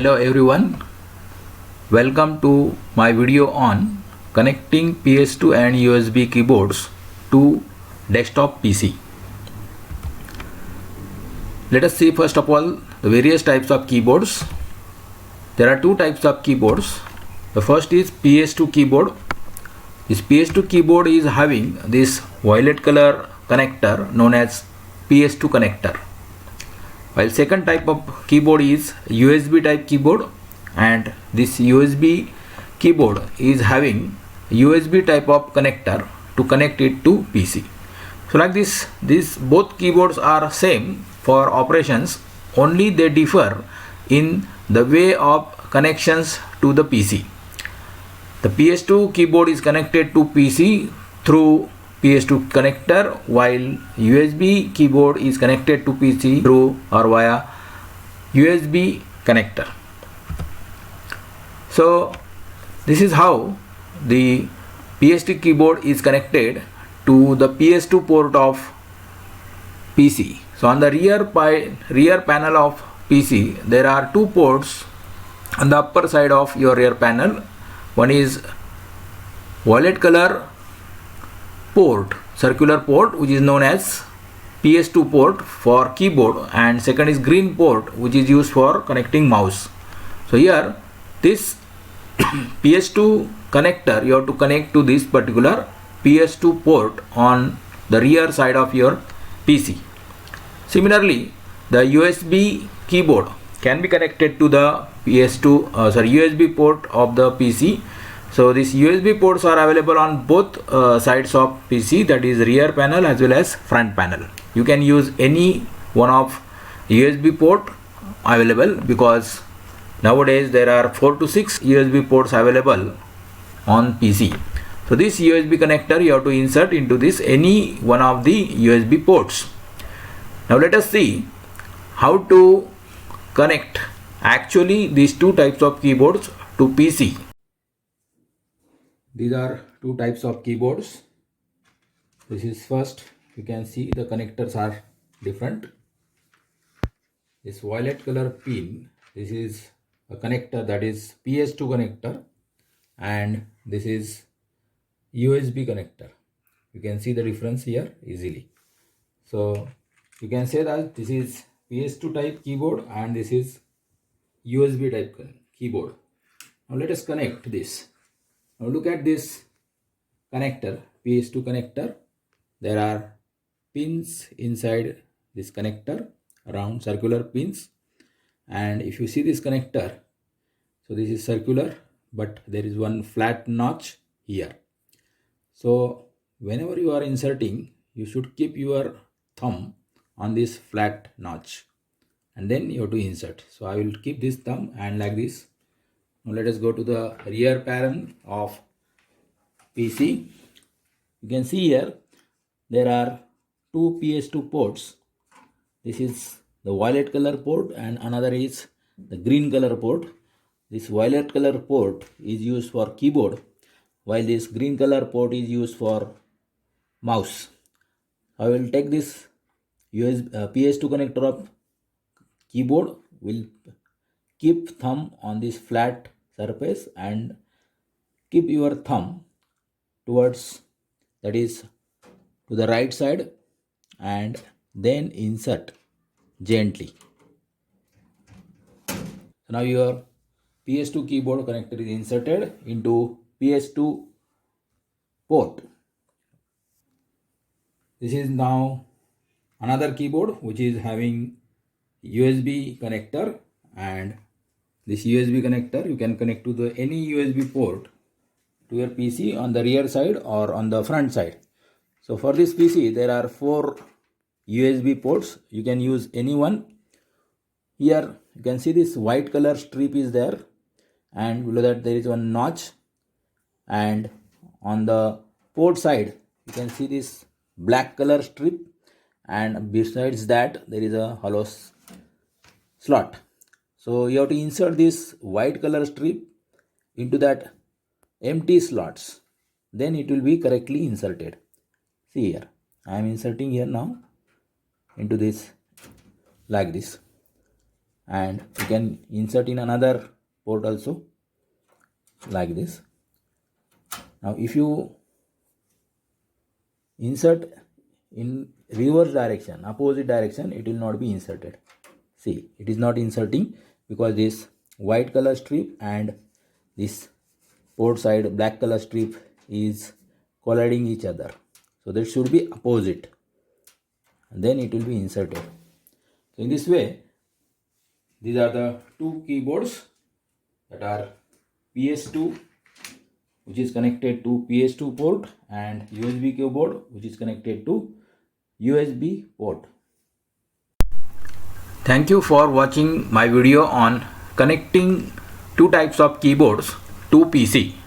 Hello everyone, welcome to my video on connecting PS2 and USB keyboards to desktop PC. Let us see first of all the various types of keyboards. There are two types of keyboards. The first is PS2 keyboard. This PS2 keyboard is having this violet color connector known as PS2 connector. While second type of keyboard is USB type keyboard, and this USB keyboard is having USB type of connector to connect it to PC. So like this, these both keyboards are same for operations, only they differ in the way of connections to the PC. The PS2 keyboard is connected to PC through PS2 connector, while USB keyboard is connected to PC through or via USB connector. So this is how the PS2 keyboard is connected to the PS2 port of PC. So on the rear panel of PC, there are two ports on the upper side of your rear panel. One is violet color port, circular port, which is known as PS2 port for keyboard, and second is green port, which is used for connecting mouse. So here this PS2 connector, you have to connect to this particular PS2 port on the rear side of your PC. Similarly, the USB keyboard can be connected to the USB port of the PC. So these USB ports are available on both sides of PC, that is rear panel as well as front panel. You can use any one of USB port available, because nowadays there are 4 to 6 USB ports available on PC. So this USB connector you have to insert into this any one of the USB ports. Now let us see how to connect actually these two types of keyboards to PC. These are two types of keyboards. This is first, you can see the connectors are different. This violet color pin, this is a connector, that is PS2 connector, and this is USB connector. You can see the difference here easily. So you can say that this is PS2 type keyboard and this is USB type keyboard. Now let us connect this. Now look at this connector, PS2 connector. There are pins inside this connector, around circular pins. And if you see this connector, so this is circular, but there is one flat notch here. So whenever you are inserting, you should keep your thumb on this flat notch and then you have to insert. So I will keep this thumb and like this. Now let us go to the rear panel of PC. You can see here there are two PS2 ports. This is the violet color port and another is the green color port. This violet color port is used for keyboard, while this green color port is used for mouse. I will take this PS2 connector of keyboard, will keep thumb on this flat surface and keep your thumb towards, that is to the right side, and then insert gently. So now your PS2 keyboard connector is inserted into PS2 port. This is now another keyboard which is having USB connector, and this USB connector you can connect to the any USB port to your PC on the rear side or on the front side. So for this PC there are 4 USB ports. You can use any one. Here you can see this white color strip is there, and below that there is one notch, and on the port side you can see this black color strip, and besides that there is a hollow slot. So you have to insert this white color strip into that empty slots, then it will be correctly inserted. See here, I am inserting here now into this like this, and you can insert in another port also, like this. Now if you insert in reverse direction, opposite direction, it will not be inserted. See, it is not inserting because this white color strip and this port side black color strip is colliding each other. So that should be opposite, and then it will be inserted. So in this way, these are the two keyboards that are PS2, which is connected to PS2 port, and USB keyboard, which is connected to USB port. Thank you for watching my video on connecting two types of keyboards to PC.